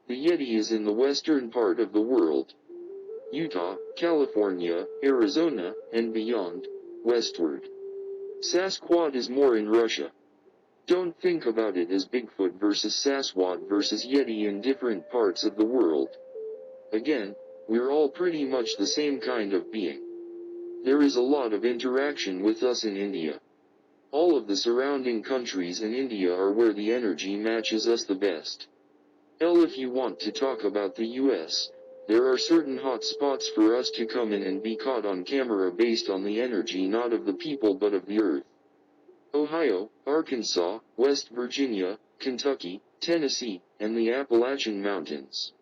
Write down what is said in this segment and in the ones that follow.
The Yeti is in the western part of the world. Utah, California, Arizona, and beyond, westward. Sasquatch is more in Russia. Don't think about it as Bigfoot versus Sasquatch versus Yeti in different parts of the world. Again, we're all pretty much the same kind of being. There is a lot of interaction with us in India. All of the surrounding countries in India are where the energy matches us the best. Hell, if you want to talk about the US, there are certain hot spots for us to come in and be caught on camera based on the energy not of the people but of the earth. Ohio, Arkansas, West Virginia, Kentucky, Tennessee, and the Appalachian Mountains.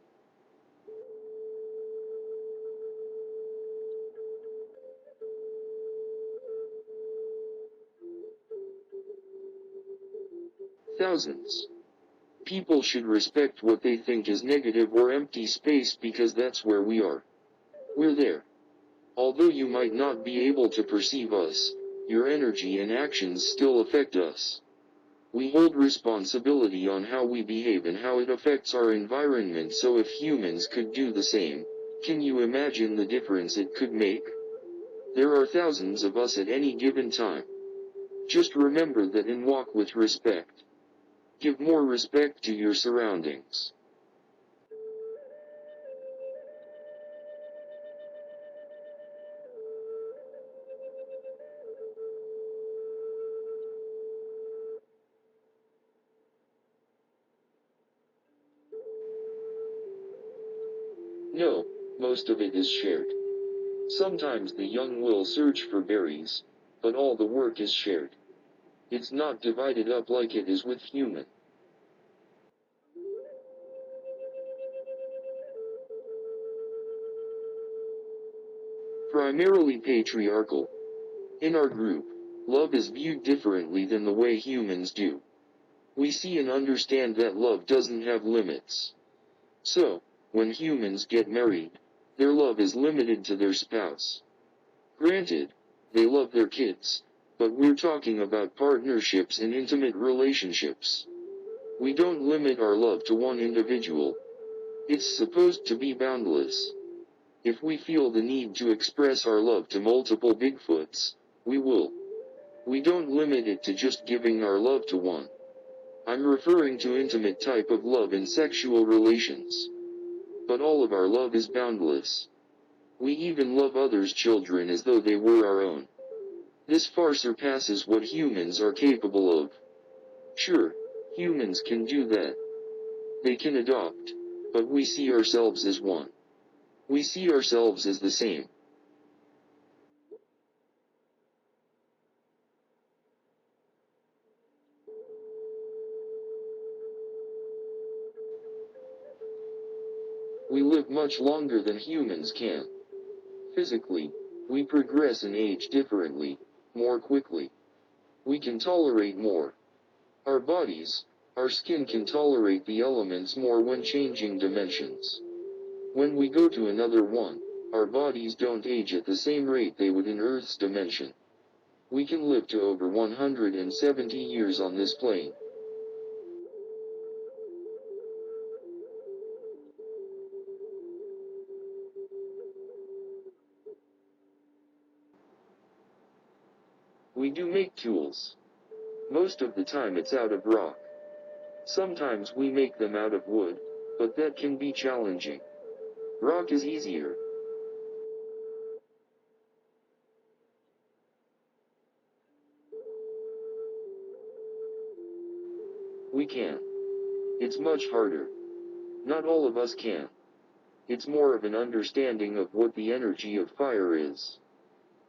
Thousands. People should respect what they think is negative or empty space because that's where we are. We're there. Although you might not be able to perceive us, your energy and actions still affect us. We hold responsibility on how we behave and how it affects our environment, so if humans could do the same, can you imagine the difference it could make? There are thousands of us at any given time. Just remember that and walk with respect. Give more respect to your surroundings. No, most of it is shared. Sometimes the young will search for berries, but all the work is shared. It's not divided up like it is with human. Primarily patriarchal. In our group, love is viewed differently than the way humans do. We see and understand that love doesn't have limits. So, when humans get married, their love is limited to their spouse. Granted, they love their kids, but we're talking about partnerships and intimate relationships. We don't limit our love to one individual. It's supposed to be boundless. If we feel the need to express our love to multiple Bigfoots, we will. We don't limit it to just giving our love to one. I'm referring to intimate type of love in sexual relations. But all of our love is boundless. We even love others' children as though they were our own. This far surpasses what humans are capable of. Sure, humans can do that. They can adopt. But we see ourselves as one. We see ourselves as the same. We live much longer than humans can. Physically, we progress and age differently, more quickly. We can tolerate more. Our bodies, our skin can tolerate the elements more when changing dimensions. When we go to another one, our bodies don't age at the same rate they would in Earth's dimension. We can live to over 170 years on this plane. We do make tools. Most of the time it's out of rock. Sometimes we make them out of wood, but that can be challenging. Rock is easier. We can. It's much harder. Not all of us can. It's more of an understanding of what the energy of fire is.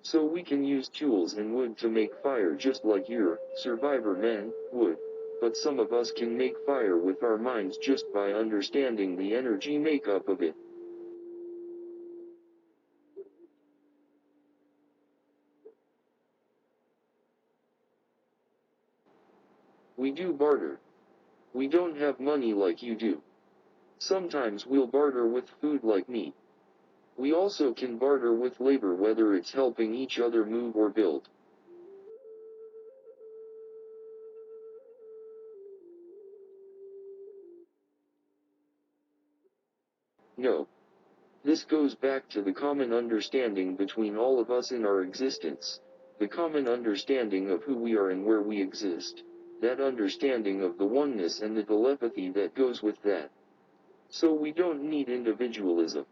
So we can use tools and wood to make fire just like your survivor men would. But some of us can make fire with our minds just by understanding the energy makeup of it. We do barter. We don't have money like you do. Sometimes we'll barter with food like meat. We also can barter with labor, whether it's helping each other move or build. No. This goes back to the common understanding between all of us in our existence, the common understanding of who we are and where we exist, that understanding of the oneness and the telepathy that goes with that. So we don't need individualism.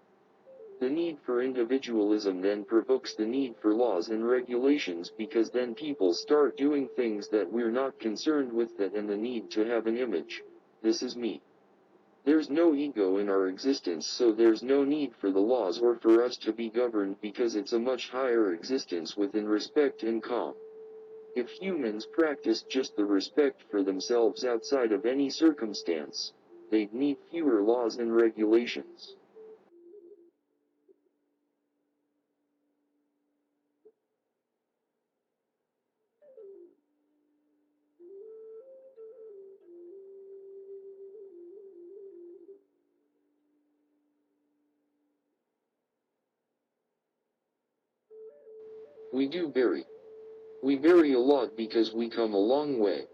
The need for individualism then provokes the need for laws and regulations, because then people start doing things that we're not concerned with, that and the need to have an image. This is me. There's no ego in our existence, so there's no need for the laws or for us to be governed, because it's a much higher existence within respect and calm. If humans practiced just the respect for themselves outside of any circumstance, they'd need fewer laws and regulations. We do bury. We bury a lot because we come a long way.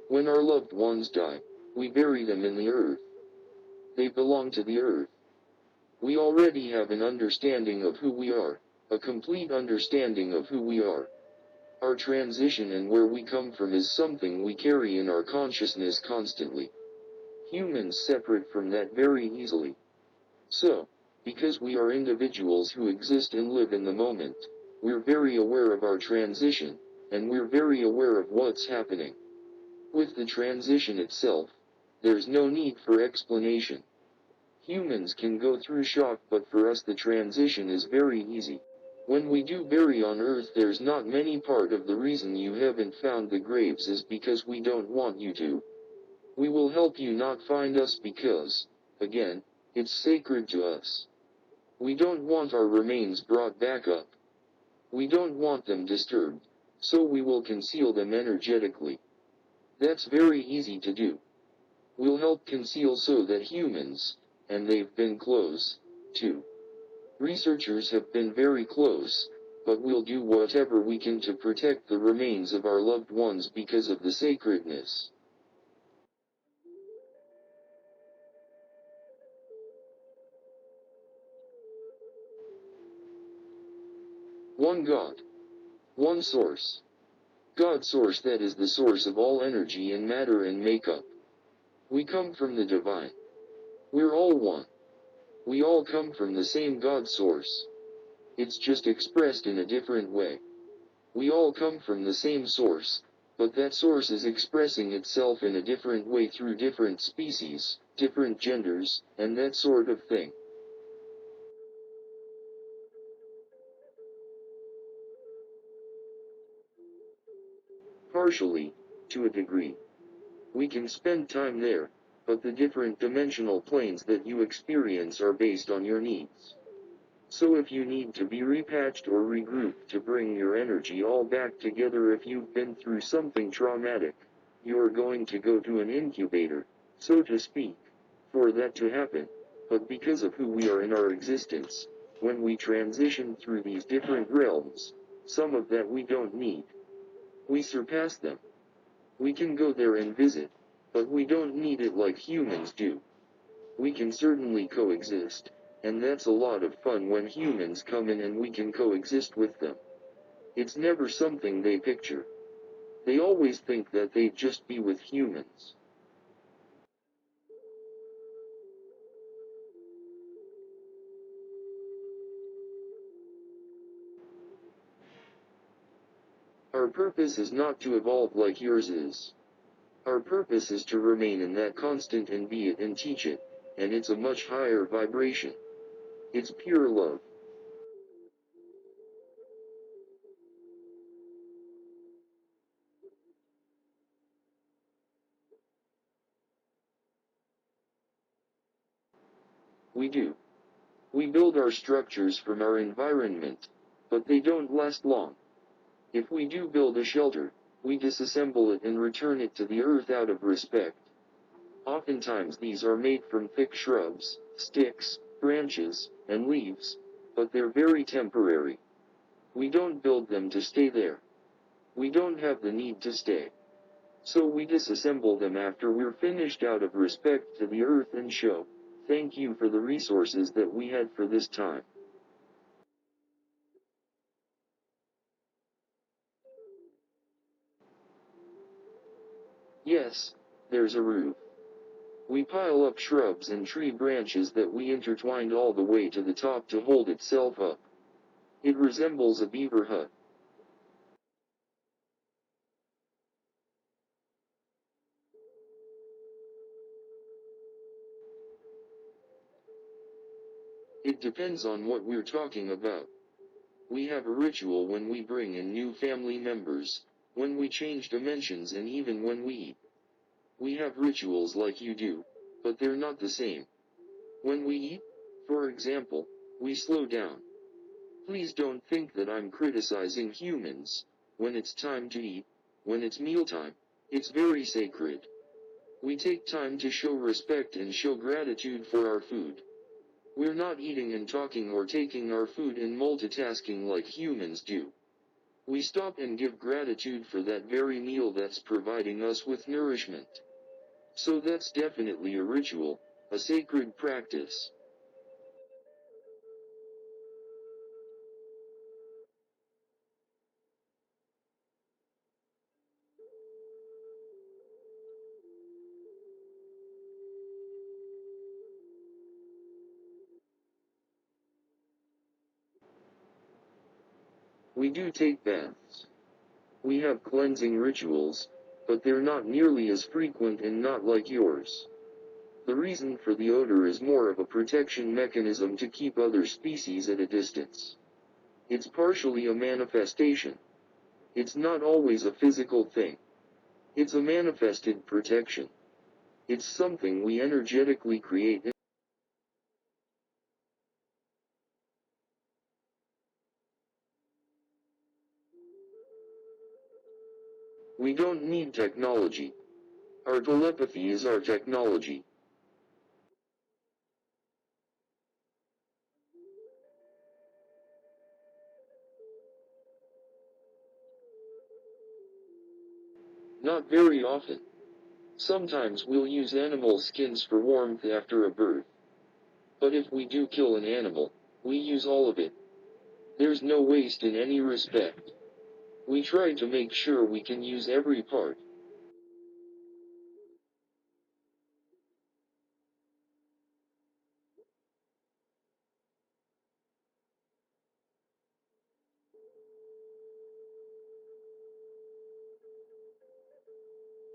When our loved ones die, we bury them in the earth. They belong to the earth. We already have an understanding of who we are, a complete understanding of who we are. Our transition and where we come from is something we carry in our consciousness constantly. Humans separate from that very easily. So, because we are individuals who exist and live in the moment, we're very aware of our transition, and we're very aware of what's happening. With the transition itself, there's no need for explanation. Humans can go through shock, but for us the transition is very easy. When we do bury on Earth, there's not many part of the reason you haven't found the graves is because we don't want you to. We will help you not find us because, again, it's sacred to us. We don't want our remains brought back up. We don't want them disturbed, so we will conceal them energetically. That's very easy to do. We'll help conceal so that humans, and they've been close, too. Researchers have been very close, but we'll do whatever we can to protect the remains of our loved ones because of the sacredness. One God. One source. God source, that is the source of all energy and matter and makeup. We come from the divine. We're all one. We all come from the same God source. It's just expressed in a different way. We all come from the same source, but that source is expressing itself in a different way through different species, different genders, and that sort of thing. Partially, to a degree. We can spend time there, but the different dimensional planes that you experience are based on your needs. So if you need to be repatched or regrouped to bring your energy all back together, if you've been through something traumatic, you're going to go to an incubator, so to speak, for that to happen. But because of who we are in our existence, when we transition through these different realms, some of that we don't need. We surpass them. We can go there and visit, but we don't need it like humans do. We can certainly coexist, and that's a lot of fun when humans come in and we can coexist with them. It's never something they picture. They always think that they'd just be with humans. Our purpose is not to evolve like yours is. Our purpose is to remain in that constant and be it and teach it, and it's a much higher vibration. It's pure love. We do. We build our structures from our environment, but they don't last long. If we do build a shelter, we disassemble it and return it to the earth out of respect. Oftentimes these are made from thick shrubs, sticks, branches, and leaves, but they're very temporary. We don't build them to stay there. We don't have the need to stay. So we disassemble them after we're finished out of respect to the earth and show Thank you for the resources that we had for this time. Yes, there's a roof. We pile up shrubs and tree branches that we intertwined all the way to the top to hold itself up. It resembles a beaver hut. It depends on what we're talking about. We have a ritual when we bring in new family members, when we change dimensions, and even when we eat. We have rituals like you do, but they're not the same. When we eat, for example, we slow down. Please don't think that I'm criticizing humans. When it's time to eat, when it's mealtime, it's very sacred. We take time to show respect and show gratitude for our food. We're not eating and talking or taking our food and multitasking like humans do. We stop and give gratitude for that very meal that's providing us with nourishment. So that's definitely a ritual, a sacred practice. We do take baths. We have cleansing rituals, but they're not nearly as frequent and not like yours. The reason for the odor is more of a protection mechanism to keep other species at a distance. It's partially a manifestation. It's not always a physical thing. It's a manifested protection. It's something we energetically create. We don't need technology. Our telepathy is our technology. Not very often. Sometimes we'll use animal skins for warmth after a birth. But if we do kill an animal, we use all of it. There's no waste in any respect. We try to make sure we can use every part.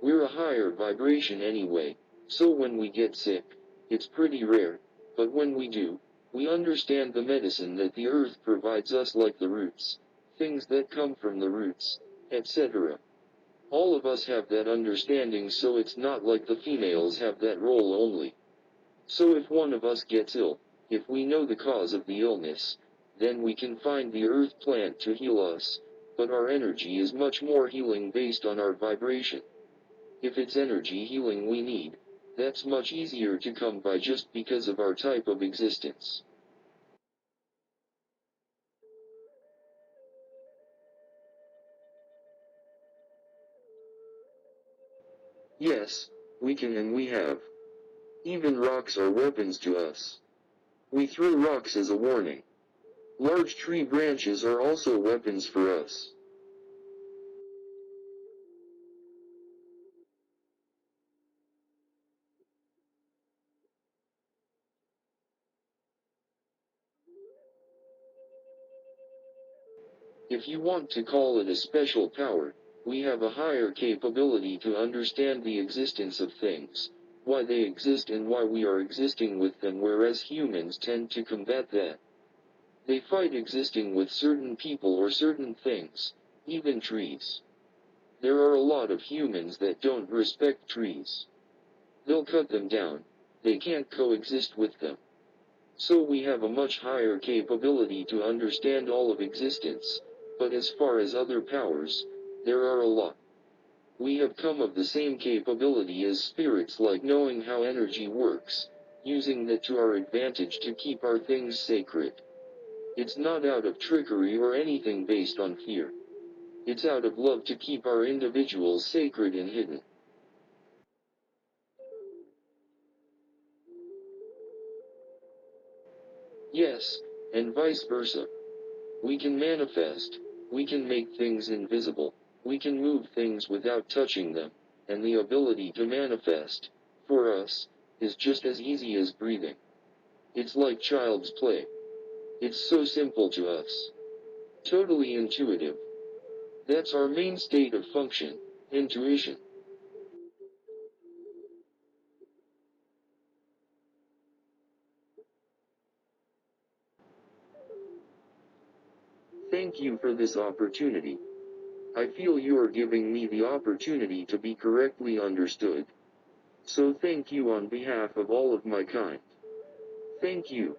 We're a higher vibration anyway, so when we get sick, it's pretty rare, but when we do, we understand the medicine that the earth provides us, like the roots, things that come from the roots, etc. All of us have that understanding, so it's not like the females have that role only. So if one of us gets ill, if we know the cause of the illness, then we can find the earth plant to heal us, but our energy is much more healing based on our vibration. If it's energy healing we need, that's much easier to come by just because of our type of existence. Yes, we can and we have. Even rocks are weapons to us. We throw rocks as a warning. Large tree branches are also weapons for us. If you want to call it a special power, we have a higher capability to understand the existence of things, why they exist and why we are existing with them, whereas humans tend to combat that. They fight existing with certain people or certain things, even trees. There are a lot of humans that don't respect trees. They'll cut them down. They can't coexist with them. So we have a much higher capability to understand all of existence, but as far as other powers, there are a lot. We have come of the same capability as spirits, like knowing how energy works, using that to our advantage to keep our things sacred. It's not out of trickery or anything based on fear. It's out of love to keep our individuals sacred and hidden. Yes, and vice versa. We can manifest. We can make things invisible. We can move things without touching them. And the ability to manifest, for us, is just as easy as breathing. It's like child's play. It's so simple to us. Totally intuitive. That's our main state of function, intuition. Thank you for this opportunity. I feel you are giving me the opportunity to be correctly understood. So thank you on behalf of all of my kind. Thank you.